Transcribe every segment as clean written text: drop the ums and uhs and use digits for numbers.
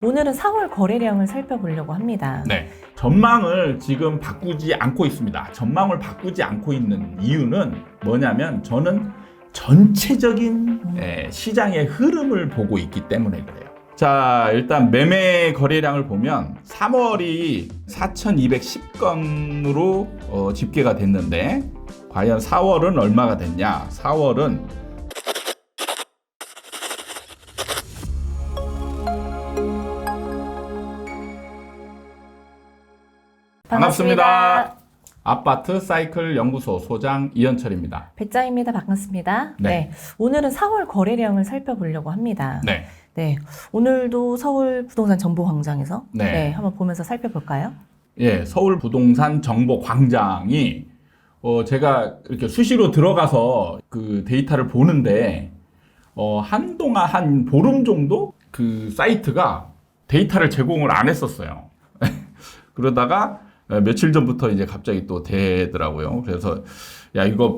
오늘은 4월 거래량을 살펴보려고 합니다. 네. 전망을 지금 바꾸지 않고 있습니다. 전망을 바꾸지 않고 있는 이유는 뭐냐면 저는 전체적인 시장의 흐름을 보고 있기 때문에 그래요. 자, 일단 매매 거래량을 보면 3월이 4,210건으로 집계가 됐는데 과연 4월은 얼마가 됐냐? 4월은 반갑습니다. 아파트 사이클 연구소 소장 이현철입니다. 배짱입니다. 반갑습니다. 네. 네. 오늘은 4월 거래량을 살펴보려고 합니다. 네. 네. 오늘도 서울 부동산 정보광장에서 네. 한번 보면서 살펴볼까요? 예, 서울 부동산 정보 광장이 제가 이렇게 수시로 들어가서 그 데이터를 보는데 한동안 한 보름 정도 그 사이트가 데이터를 제공을 안 했었어요. 그러다가 며칠 전부터 이제 갑자기 또 되더라고요. 그래서 야 이거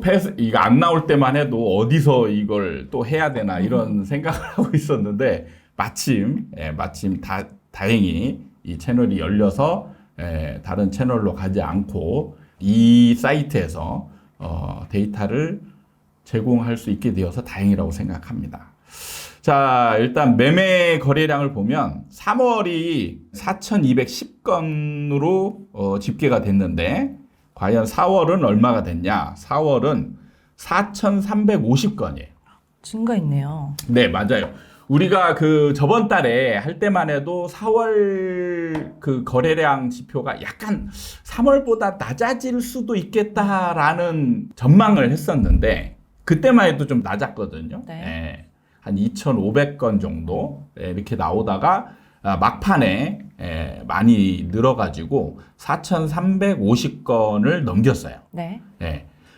안 나올 때만 해도 어디서 이걸 또 해야 되나 이런 생각을 하고 있었는데 마침 다행히 이 채널이 열려서 다른 채널로 가지 않고 이 사이트에서 데이터를 제공할 수 있게 되어서 다행이라고 생각합니다. 자, 일단 매매 거래량을 보면 3월이 4,210건으로 집계가 됐는데 과연 4월은 얼마가 됐냐? 4월은 4,350건이에요. 증가했네요. 네, 맞아요. 우리가 그 저번 달에 할 때만 해도 4월 그 거래량 지표가 약간 3월보다 낮아질 수도 있겠다라는 전망을 했었는데 그때만 해도 좀 낮았거든요. 네. 한 2,500건 정도 이렇게 나오다가 막판에 많이 늘어가지고 4,350건을 넘겼어요. 네.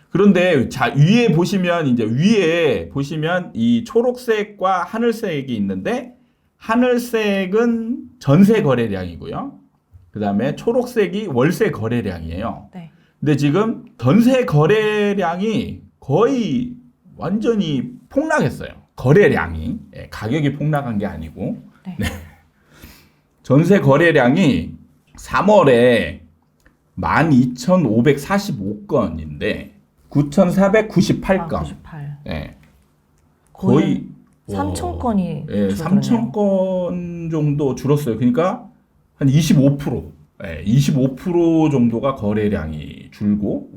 그런데 자 위에 보시면 이 초록색과 하늘색이 있는데 하늘색은 전세 거래량이고요. 그다음에 초록색이 월세 거래량이에요. 네. 근데 지금 전세 거래량이 거의 완전히 폭락했어요. 거래량이 가격이 폭락한 게 아니고 네. 전세 거래량이 3월에 12,545건인데 9,498건 98. 거의 3,000건이 3,000건 정도 줄었어요. 그러니까 한 25% 정도가 거래량이 줄고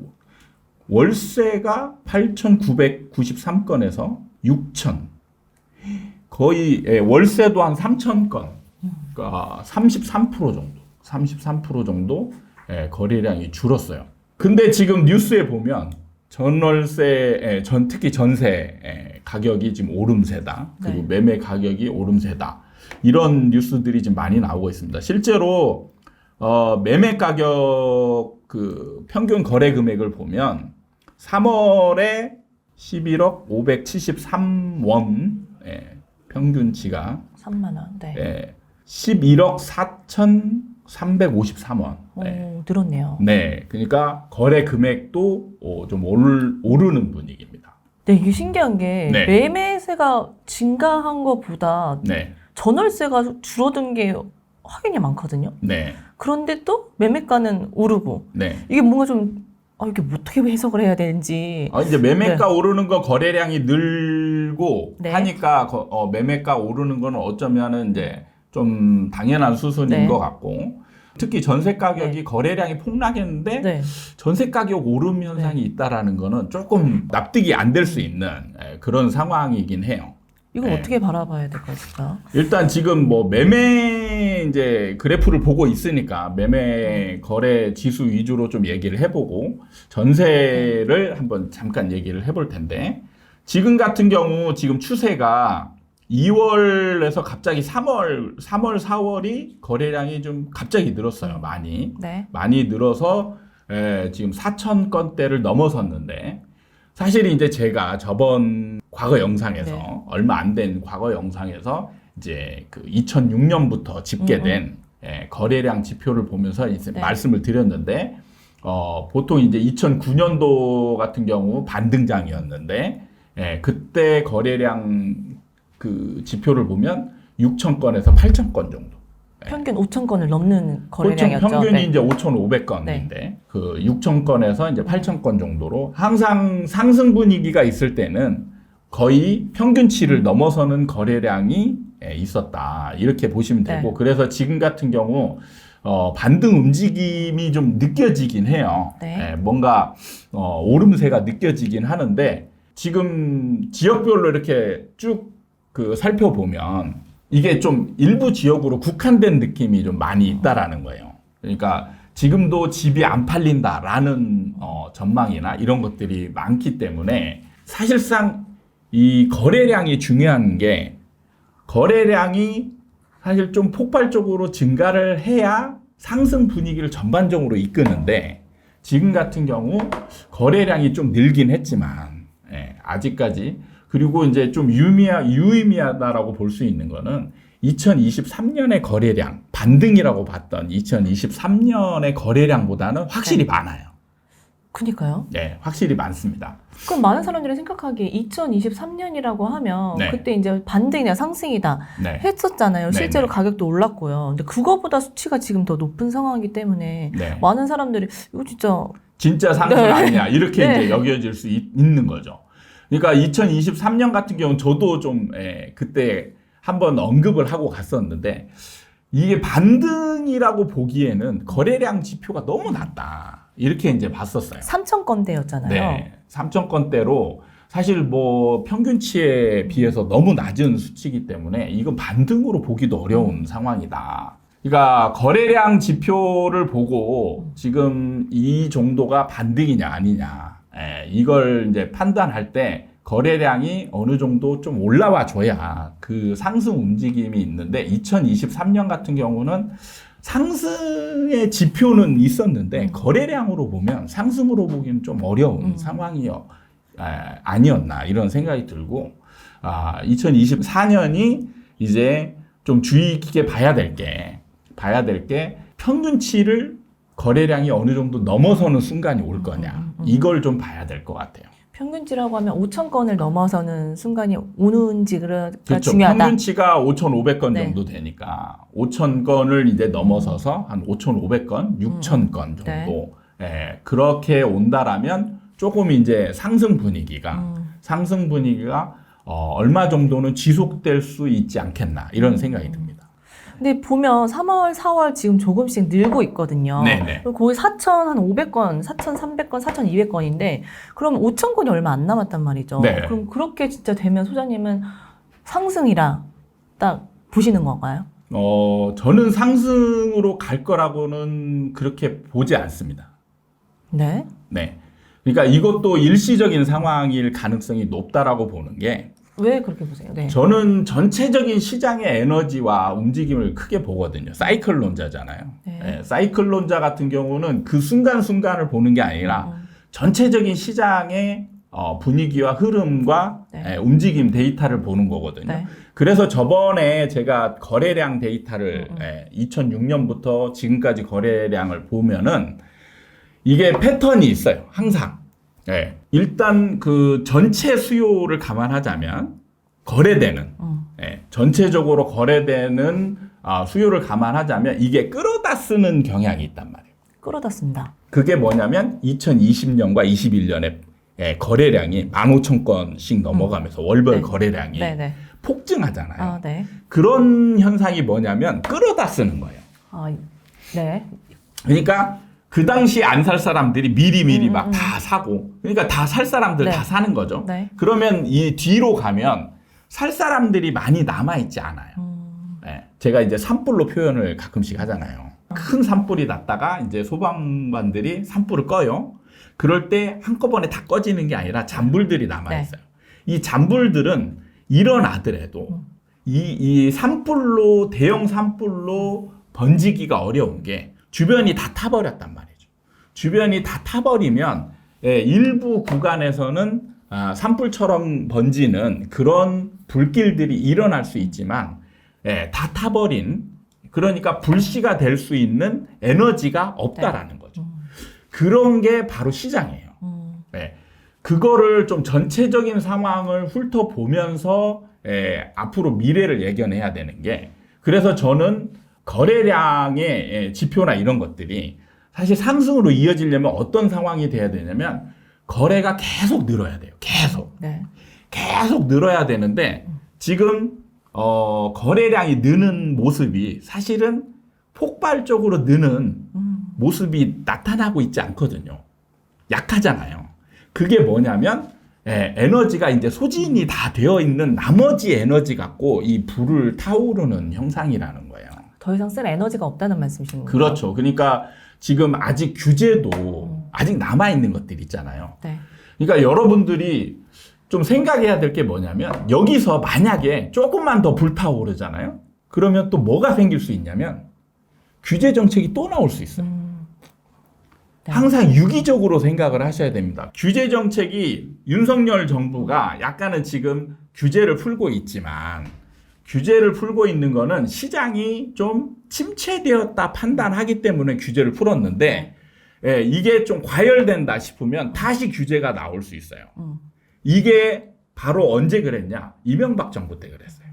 월세가 8,993건에서 6,000. 거의 월세도 한 3,000건. 그러니까 33% 정도 거래량이 줄었어요. 근데 지금 뉴스에 보면 특히 전세 가격이 지금 오름세다. 그리고 네. 매매 가격이 오름세다. 이런 뉴스들이 지금 많이 나오고 있습니다. 실제로 매매 가격 그 평균 거래 금액을 보면 3월에 11억 573원 평균치가 3만 원. 네. 11억 4,353원. 늘었네요. 네, 그러니까 거래 금액도 좀 오르는 분위기입니다. 네, 이게 신기한 게 네. 매매세가 증가한 것보다 네, 전월세가 줄어든 게 확연히 많거든요. 네, 그런데 또 매매가는 오르고 네. 이게 뭔가 좀 이게 어떻게 해석을 해야 되는지. 이제 매매가 오르는 거 거래량이 늘고 네. 하니까 매매가 오르는 거는 어쩌면은 이제 좀 당연한 수순인 네. 것 같고 특히 전세 가격이 거래량이 폭락했는데 네. 전세 가격 오름 현상이 있다라는 거는 조금 납득이 안 될 수 있는 그런 상황이긴 해요. 이거 어떻게 바라봐야 될까요? 일단 지금 뭐 매매 이제 그래프를 보고 있으니까 매매 거래 지수 위주로 좀 얘기를 해보고 전세를 한번 잠깐 얘기를 해볼 텐데 지금 같은 경우 지금 추세가 2월에서 갑자기 3월, 4월이 거래량이 좀 갑자기 늘었어요. 많이. 네. 많이 늘어서 지금 4,000건대를 넘어섰는데 사실 이제 제가 저번 과거 영상에서 얼마 안 된 과거 영상에서 이제 그 2006년부터 집계된 거래량 지표를 보면서 이제 말씀을 드렸는데 보통 이제 2009년도 같은 경우 반등장이었는데 그때 거래량 그 지표를 보면 6,000건에서 8,000건 정도. 평균 5천 건을 넘는 보통 거래량이었죠. 평균이 네. 이제 5,500건인데 그 6,000건에서 이제 8,000건 정도로 항상 상승 분위기가 있을 때는 거의 평균치를 넘어서는 거래량이 있었다. 이렇게 보시면 되고 네. 그래서 지금 같은 경우 반등 움직임이 좀 느껴지긴 해요. 네. 뭔가 오름세가 느껴지긴 하는데 지금 지역별로 이렇게 쭉 그 살펴보면 이게 좀 일부 지역으로 국한된 느낌이 좀 많이 있다라는 거예요. 그러니까 지금도 집이 안 팔린다라는 전망이나 이런 것들이 많기 때문에 사실상 이 거래량이 중요한 게 거래량이 사실 좀 폭발적으로 증가를 해야 상승 분위기를 전반적으로 이끄는데 지금 같은 경우 거래량이 좀 늘긴 했지만 아직까지 그리고 이제 좀 유의미하다라고 볼 수 있는 거는 2023년의 거래량 반등이라고 봤던 2023년의 거래량보다는 확실히 많아요. 그니까요. 네, 확실히 많습니다. 그럼 많은 사람들이 생각하기에 2023년이라고 하면 네. 그때 이제 반등이나 상승이다 네. 했었잖아요. 네, 실제로 네. 가격도 올랐고요. 근데 그거보다 수치가 지금 더 높은 상황이기 때문에 네. 많은 사람들이 이거 진짜 상승 네. 아니냐 이렇게 네. 이제 여겨질 수 있는 거죠. 그러니까 2023년 같은 경우는 저도 좀 그때 한번 언급을 하고 갔었는데 이게 반등이라고 보기에는 거래량 지표가 너무 낮다 이렇게 이제 봤었어요. 3천 건대였잖아요. 네, 3,000건대로 사실 뭐 평균치에 비해서 너무 낮은 수치이기 때문에 이건 반등으로 보기도 어려운 상황이다. 그러니까 거래량 지표를 보고 지금 이 정도가 반등이냐 아니냐 이걸 이제 판단할 때 거래량이 어느 정도 좀 올라와 줘야 그 상승 움직임이 있는데 2023년 같은 경우는 상승의 지표는 있었는데 거래량으로 보면 상승으로 보기는 좀 어려운 상황이 아니었나 이런 생각이 들고 2024년이 이제 좀 주의 깊게 봐야 될 게 평균치를 거래량이 어느 정도 넘어서는 순간이 올 거냐 이걸 좀 봐야 될 것 같아요. 평균치라고 하면 5천 건을 넘어서는 순간이 오는지가 그렇죠. 중요하다. 평균치가 5,500건 네. 정도 되니까 5,000건을 이제 넘어서서 한 5,500건, 6,000건 정도 그렇게 온다라면 조금 이제 상승 분위기가 얼마 정도는 지속될 수 있지 않겠나 이런 생각이 듭니다. 근데 보면 3월, 4월 지금 조금씩 늘고 있거든요. 네네. 거의 4,500건, 4,300건, 4,200건인데 그럼 5,000건이 얼마 안 남았단 말이죠. 네. 그럼 그렇게 진짜 되면 소장님은 상승이라 딱 보시는 건가요? 저는 상승으로 갈 거라고는 그렇게 보지 않습니다. 네. 네. 그러니까 이것도 일시적인 상황일 가능성이 높다라고 보는 게 왜 그렇게 보세요? 네. 저는 전체적인 시장의 에너지와 움직임을 크게 보거든요. 사이클론자잖아요. 네. 사이클론자 같은 경우는 그 순간순간을 보는 게 아니라 전체적인 시장의 분위기와 흐름과 움직임 데이터를 보는 거거든요. 네. 그래서 저번에 제가 거래량 데이터를 2006년부터 지금까지 거래량을 보면은 이게 패턴이 있어요. 항상. 일단 그 전체 수요를 감안하자면 거래되는 전체적으로 거래되는 수요를 감안하자면 이게 끌어다 쓰는 경향이 있단 말이에요. 끌어다 쓴다. 그게 뭐냐면 2020년과 21년에 거래량이 15,000건씩 넘어가면서 월별 네. 거래량이 네네. 폭증하잖아요. 네. 그런 현상이 뭐냐면 끌어다 쓰는 거예요. 네. 그러니까 그 당시 안 살 사람들이 미리 막 다 사고 그러니까 다 살 사람들 네. 다 사는 거죠. 네. 그러면 이 뒤로 가면 살 사람들이 많이 남아있지 않아요. 제가 이제 산불로 표현을 가끔씩 하잖아요. 큰 산불이 났다가 이제 소방관들이 산불을 꺼요. 그럴 때 한꺼번에 다 꺼지는 게 아니라 잔불들이 남아있어요. 이 잔불들은 일어나더라도 이 산불로 대형 산불로 번지기가 어려운 게 주변이 다 타버렸단 말이죠. 주변이 다 타버리면 일부 구간에서는 산불처럼 번지는 그런 불길들이 일어날 수 있지만 다 타버린 그러니까 불씨가 될 수 있는 에너지가 없다라는 거죠. 그런 게 바로 시장이에요. 그거를 좀 전체적인 상황을 훑어보면서 앞으로 미래를 예견해야 되는 게 그래서 저는 거래량의 지표나 이런 것들이 사실 상승으로 이어지려면 어떤 상황이 돼야 되냐면 거래가 계속 늘어야 돼요. 계속 늘어야 되는데 지금 거래량이 느는 모습이 사실은 폭발적으로 느는 모습이 나타나고 있지 않거든요. 약하잖아요. 그게 뭐냐면 에너지가 이제 소진이 다 되어 있는 나머지 에너지 갖고 이 불을 타오르는 형상이라는 거예요. 더 이상 쓸 에너지가 없다는 말씀이신 거예요? 그렇죠. 그러니까 지금 아직 규제도 아직 남아있는 것들 있잖아요. 네. 그러니까 여러분들이 좀 생각해야 될 게 뭐냐면 여기서 만약에 조금만 더 불타오르잖아요. 그러면 또 뭐가 생길 수 있냐면 규제 정책이 또 나올 수 있어요. 네. 항상 유기적으로 생각을 하셔야 됩니다. 규제 정책이 윤석열 정부가 약간은 지금 규제를 풀고 있지만 규제를 풀고 있는 거는 시장이 좀 침체되었다 판단하기 때문에 규제를 풀었는데 이게 좀 과열된다 싶으면 다시 규제가 나올 수 있어요. 이게 바로 언제 그랬냐? 이명박 정부 때 그랬어요.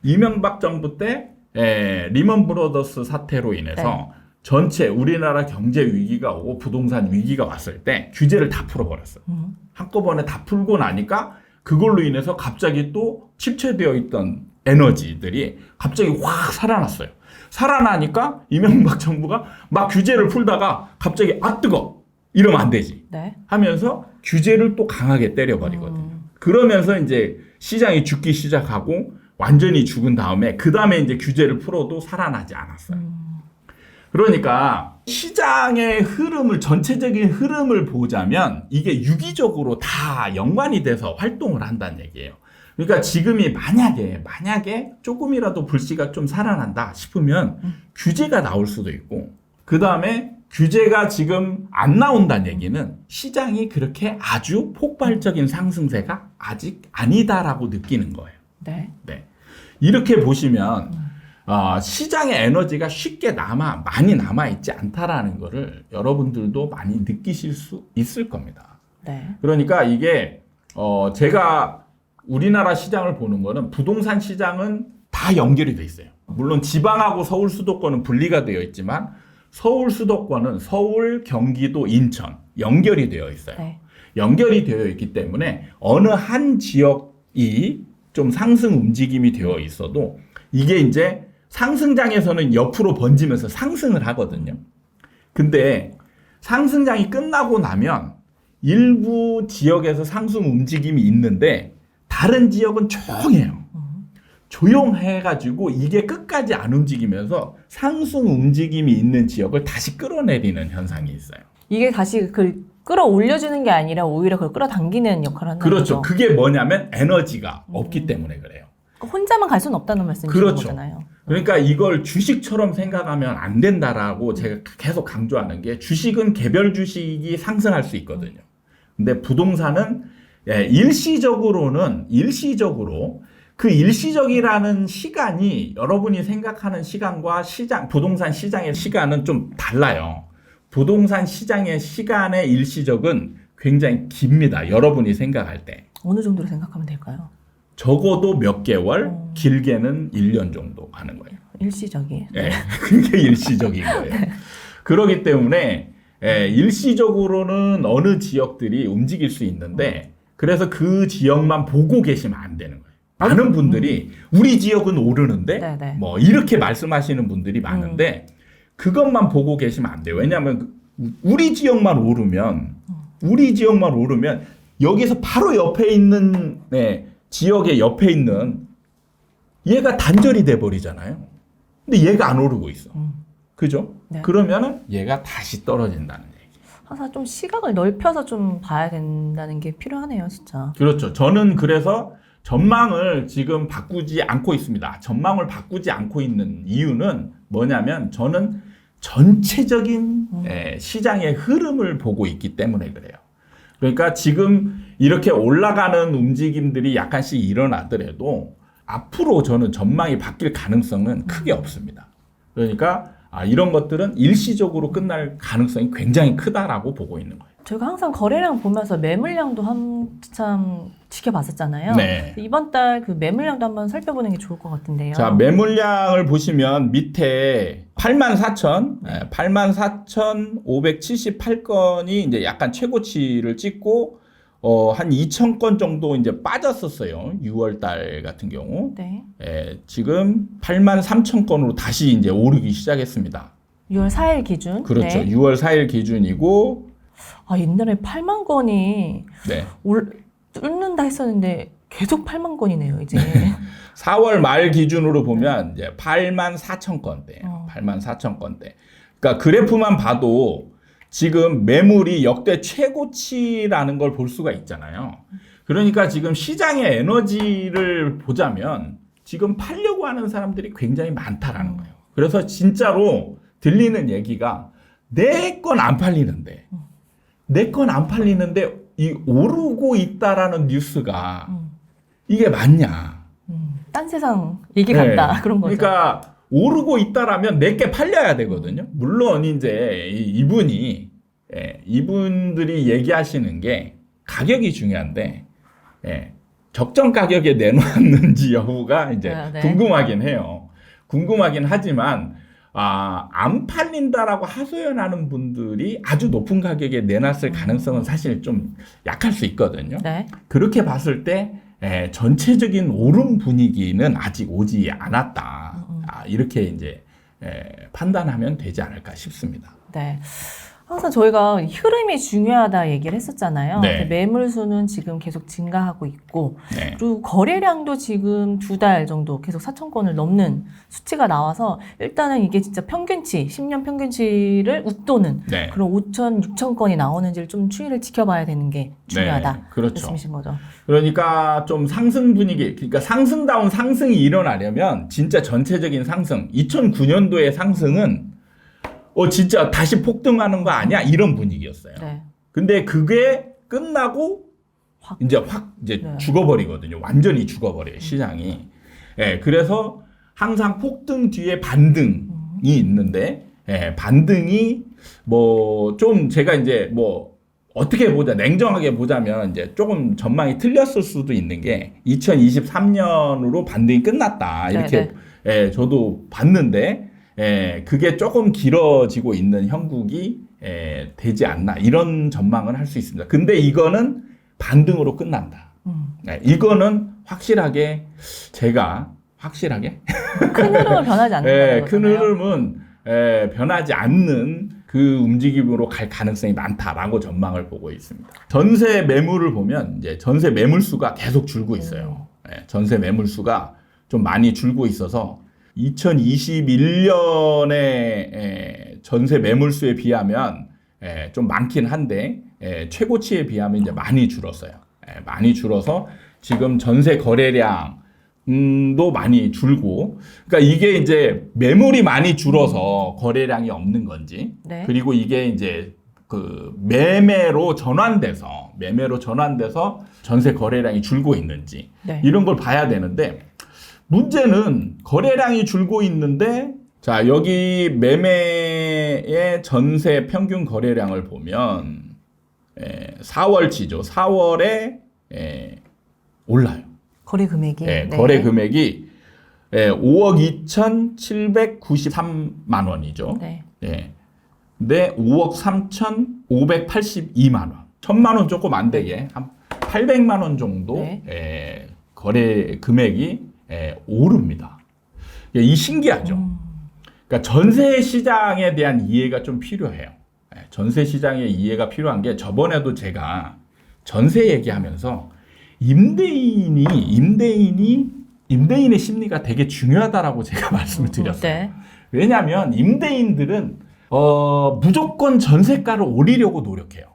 이명박 정부 때 리먼 브로더스 사태로 인해서 전체 우리나라 경제 위기가 오고 부동산 위기가 왔을 때 규제를 다 풀어버렸어요. 한꺼번에 다 풀고 나니까 그걸로 인해서 갑자기 또 침체되어 있던 에너지들이 갑자기 확 살아났어요. 살아나니까 이명박 정부가 막 규제를 풀다가 갑자기 아 뜨거! 이러면 안 되지. 네. 하면서 규제를 또 강하게 때려버리거든요. 그러면서 이제 시장이 죽기 시작하고 완전히 죽은 다음에 그 다음에 이제 규제를 풀어도 살아나지 않았어요. 그러니까 시장의 흐름을 전체적인 흐름을 보자면 이게 유기적으로 다 연관이 돼서 활동을 한다는 얘기예요. 그러니까 지금이 만약에 조금이라도 불씨가 좀 살아난다 싶으면 규제가 나올 수도 있고 그 다음에 규제가 지금 안 나온다는 얘기는 시장이 그렇게 아주 폭발적인 상승세가 아직 아니다라고 느끼는 거예요. 네. 이렇게 보시면 시장의 에너지가 쉽게 많이 남아있지 않다라는 거를 여러분들도 많이 느끼실 수 있을 겁니다. 네. 그러니까 이게 제가 우리나라 시장을 보는 거는 부동산 시장은 다 연결이 돼 있어요. 물론 지방하고 서울 수도권은 분리가 되어 있지만 서울 수도권은 서울, 경기도, 인천 연결이 되어 있어요. 네. 연결이 되어 있기 때문에 어느 한 지역이 좀 상승 움직임이 되어 있어도 이게 이제 상승장에서는 옆으로 번지면서 상승을 하거든요. 근데 상승장이 끝나고 나면 일부 지역에서 상승 움직임이 있는데 다른 지역은 조용해요. 조용해가지고 이게 끝까지 안 움직이면서 상승 움직임이 있는 지역을 다시 끌어내리는 현상이 있어요. 이게 다시 그 끌어올려주는 게 아니라 오히려 그걸 끌어당기는 역할을 한다는 그렇죠. 거죠. 그게 뭐냐면 에너지가 없기 때문에 그래요. 그러니까 혼자만 갈 수는 없다는 말씀이신 그렇죠. 거잖아요. 그러니까 이걸 주식처럼 생각하면 안 된다라고 제가 계속 강조하는 게 주식은 개별 주식이 상승할 수 있거든요. 근데 부동산은 일시적으로 그 일시적이라는 시간이 여러분이 생각하는 시간과 부동산 시장의 시간은 좀 달라요. 부동산 시장의 시간의 일시적은 굉장히 깁니다. 여러분이 생각할 때. 어느 정도로 생각하면 될까요? 적어도 몇 개월, 길게는 1년 정도 가는 거예요. 일시적이에요. 네. 그게 일시적인 거예요. 그렇기 때문에 일시적으로는 어느 지역들이 움직일 수 있는데 그래서 그 지역만 보고 계시면 안 되는 거예요. 많은 분들이 우리 지역은 오르는데 뭐 이렇게 말씀하시는 분들이 많은데 그것만 보고 계시면 안 돼요. 왜냐하면 우리 지역만 오르면 여기서 바로 옆에 있는 지역의 옆에 있는 얘가 단절이 돼 버리잖아요. 근데 얘가 안 오르고 있어. 그죠? 네. 그러면은 얘가 다시 떨어진다는 얘기. 항상 좀 시각을 넓혀서 좀 봐야 된다는 게 필요하네요, 진짜. 그렇죠. 저는 그래서 전망을 지금 바꾸지 않고 있습니다. 전망을 바꾸지 않고 있는 이유는 뭐냐면 저는 전체적인 시장의 흐름을 보고 있기 때문에 그래요. 그러니까 지금 이렇게 올라가는 움직임들이 약간씩 일어나더라도 앞으로 저는 전망이 바뀔 가능성은 크게 없습니다. 그러니까 이런 것들은 일시적으로 끝날 가능성이 굉장히 크다라고 보고 있는 거예요. 저희가 항상 거래량 보면서 매물량도 한참 지켜봤었잖아요. 네. 이번 달 그 매물량도 한번 살펴보는 게 좋을 것 같은데요. 자, 매물량을 보시면 밑에 84,578건이 이제 약간 최고치를 찍고 한 2,000건 정도 이제 빠졌었어요. 6월 달 같은 경우. 네. 지금 83,000건으로 다시 이제 오르기 시작했습니다. 6월 4일 기준. 그렇죠. 네. 6월 4일 기준이고, 아, 옛날에 8만 건이 네. 뚫는다 했었는데 계속 8만 건이네요, 이제. 4월 말 기준으로 보면 이제 84,000건대. 어. 84,000건대. 그러니까 그래프만 봐도 지금 매물이 역대 최고치라는 걸 볼 수가 있잖아요. 그러니까 지금 시장의 에너지를 보자면 지금 팔려고 하는 사람들이 굉장히 많다라는 거예요. 그래서 진짜로 들리는 얘기가 내 건 안 팔리는데 이 오르고 있다라는 뉴스가 이게 맞냐? 딴 세상 얘기 같다. 그런 거죠. 그러니까 오르고 있다라면 내게 팔려야 되거든요. 물론 이제 이분들이 얘기하시는 게 가격이 중요한데 적정 가격에 내놓았는지 여부가 이제 네. 궁금하긴 해요. 궁금하긴 하지만 안 팔린다라고 하소연하는 분들이 아주 높은 가격에 내놨을 가능성은 사실 좀 약할 수 있거든요. 네. 그렇게 봤을 때 전체적인 오름 분위기는 아직 오지 않았다. 이렇게 이제 판단하면 되지 않을까 싶습니다. 네. 항상 저희가 흐름이 중요하다 얘기를 했었잖아요. 네. 매물 수는 지금 계속 증가하고 있고, 네. 그리고 거래량도 지금 2달 정도 계속 4,000건을 넘는 수치가 나와서 일단은 이게 진짜 평균치, 10년 평균치를 웃도는 네. 그런 5,000, 6,000건이 나오는지를 좀 추이를 지켜봐야 되는 게 중요하다. 네, 그렇죠. 말씀이신 거죠. 그러니까 좀 상승 분위기, 그러니까 상승다운 상승이 일어나려면 진짜 전체적인 상승, 2009년도의 상승은 진짜 다시 폭등하는 거 아니야? 이런 분위기였어요. 네. 근데 그게 끝나고 이제 네. 죽어버리거든요. 완전히 죽어버려요, 시장이. 그래서 항상 폭등 뒤에 반등이 있는데, 반등이 좀 제가 이제 어떻게 냉정하게 보자면 이제 조금 전망이 틀렸을 수도 있는 게 2023년으로 반등이 끝났다. 이렇게 저도 봤는데, 그게 조금 길어지고 있는 형국이 되지 않나 이런 전망을 할 수 있습니다. 근데 이거는 반등으로 끝난다. 이거는 확실하게 큰 흐름은 변하지 않는 거잖아요. 큰 흐름은 변하지 않는 그 움직임으로 갈 가능성이 많다라고 전망을 보고 있습니다. 전세 매물을 보면 이제 전세 매물 수가 계속 줄고 있어요. 전세 매물 수가 좀 많이 줄고 있어서 2021년에 전세 매물수에 비하면 좀 많긴 한데 최고치에 비하면 이제 많이 줄었어요. 많이 줄어서 지금 전세 거래량도 많이 줄고, 그러니까 이게 이제 매물이 많이 줄어서 거래량이 없는 건지, 네. 그리고 이게 이제 그 매매로 전환돼서 전세 거래량이 줄고 있는지 네. 이런 걸 봐야 되는데. 문제는 거래량이 줄고 있는데, 자, 여기 매매의 전세 평균 거래량을 보면 4월치죠. 4월에 올라요. 거래 금액이. 네. 거래 금액이 5억 2,793만 원이죠. 네. 근데 5억 3,582만 원. 1,000만 원 조금 안 되게 한 800만 원 정도 거래 금액이 오릅니다. 이 신기하죠. 그러니까 전세 시장에 대한 이해가 좀 필요해요. 전세 시장의 이해가 필요한 게 저번에도 제가 전세 얘기하면서 임대인의 심리가 되게 중요하다라고 제가 말씀을 드렸어요. 네. 왜냐하면 임대인들은 무조건 전세가를 올리려고 노력해요.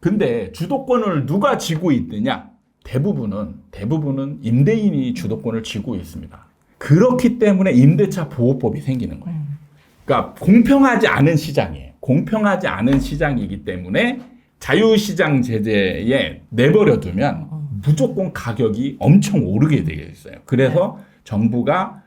근데 주도권을 누가 쥐고 있느냐? 대부분은 임대인이 주도권을 쥐고 있습니다. 그렇기 때문에 임대차 보호법이 생기는 거예요. 그러니까 공평하지 않은 시장이에요. 공평하지 않은 시장이기 때문에 자유시장 제재에 내버려 두면 무조건 가격이 엄청 오르게 되어 있어요. 그래서 정부가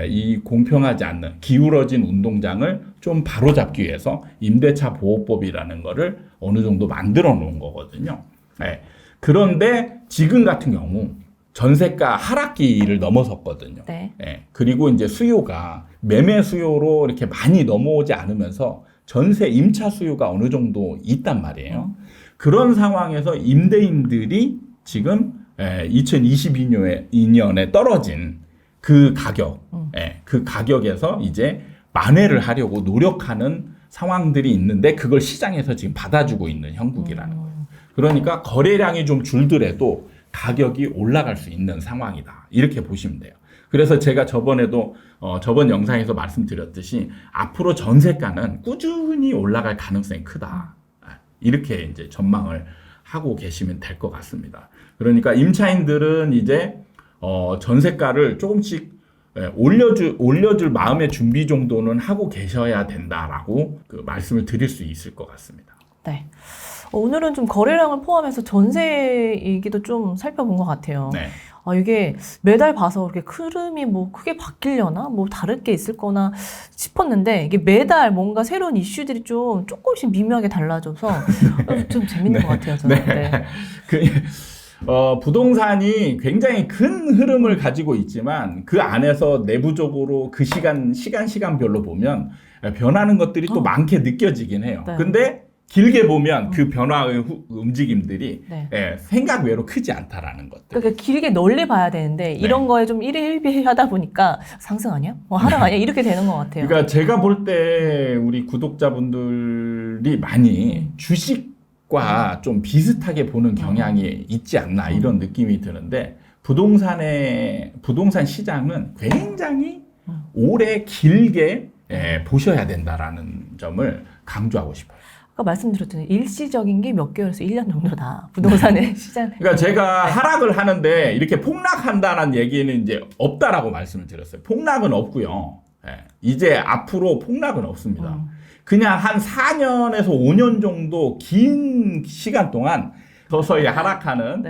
이 공평하지 않는 기울어진 운동장을 좀 바로잡기 위해서 임대차 보호법이라는 거를 어느 정도 만들어 놓은 거거든요. 그런데 지금 같은 경우 전세가 하락기를 넘어섰거든요. 네. 그리고 이제 수요가 매매 수요로 이렇게 많이 넘어오지 않으면서 전세 임차 수요가 어느 정도 있단 말이에요. 그런 상황에서 임대인들이 지금 2022년에 떨어진 그 가격, 그 가격에서 이제 만회를 하려고 노력하는 상황들이 있는데 그걸 시장에서 지금 받아주고 있는 형국이라는 거예요. 그러니까 거래량이 좀 줄더라도 가격이 올라갈 수 있는 상황이다. 이렇게 보시면 돼요. 그래서 제가 저번에도 저번 영상에서 말씀드렸듯이 앞으로 전세가는 꾸준히 올라갈 가능성이 크다. 이렇게 이제 전망을 하고 계시면 될 것 같습니다. 그러니까 임차인들은 이제 전세가를 조금씩 올려줄 마음의 준비 정도는 하고 계셔야 된다라고 그 말씀을 드릴 수 있을 것 같습니다. 네. 오늘은 좀 거래량을 포함해서 전세 얘기도 좀 살펴본 것 같아요. 네. 이게 매달 봐서 그렇게 흐름이 뭐 크게 바뀌려나? 뭐 다를 게 있을 거나 싶었는데 이게 매달 뭔가 새로운 이슈들이 좀 조금씩 미묘하게 달라져서 좀 재밌는 것 같아요. 저는. 네. 부동산이 굉장히 큰 흐름을 가지고 있지만 그 안에서 내부적으로 그 시간별로 보면 변하는 것들이 또 많게 느껴지긴 해요. 네. 근데 길게 보면 그 변화의 움직임들이 네. 생각 외로 크지 않다라는 것들. 그러니까 길게 널리 봐야 되는데 이런 거에 좀 일희일비하다 보니까 상승 아니야? 하락 아니야? 이렇게 되는 것 같아요. 그러니까 제가 볼 때 우리 구독자분들이 많이 주식과 좀 비슷하게 보는 경향이 있지 않나 이런 느낌이 드는데 부동산 시장은 굉장히 오래 길게 보셔야 된다라는 점을 강조하고 싶어요. 아까 말씀드렸잖아요. 일시적인 게 몇 개월에서 1년 정도다. 부동산의 시장. 그러니까 제가 하락을 하는데 이렇게 폭락한다는 얘기는 이제 없다라고 말씀을 드렸어요. 폭락은 없고요. 이제 앞으로 폭락은 없습니다. 그냥 한 4년에서 5년 정도 긴 시간 동안 서서히 하락하는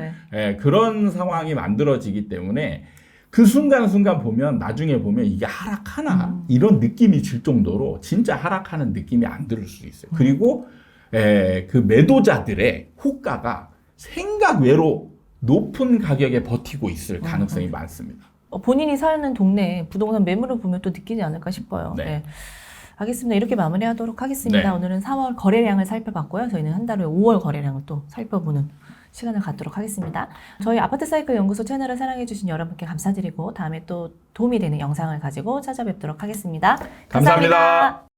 그런 상황이 만들어지기 때문에 그 순간순간 보면 나중에 보면 이게 하락하나 이런 느낌이 들 정도로 진짜 하락하는 느낌이 안 들 수 있어요. 그리고 그 매도자들의 호가가 생각 외로 높은 가격에 버티고 있을 가능성이 많습니다. 본인이 사는 동네에 부동산 매물을 보면 또 느끼지 않을까 싶어요. 네. 알겠습니다. 이렇게 마무리하도록 하겠습니다. 네. 오늘은 3월 거래량을 살펴봤고요. 저희는 한 달 후에 5월 거래량을 또 살펴보는 시간을 갖도록 하겠습니다. 저희 아파트 사이클 연구소 채널을 사랑해주신 여러분께 감사드리고 다음에 또 도움이 되는 영상을 가지고 찾아뵙도록 하겠습니다. 감사합니다.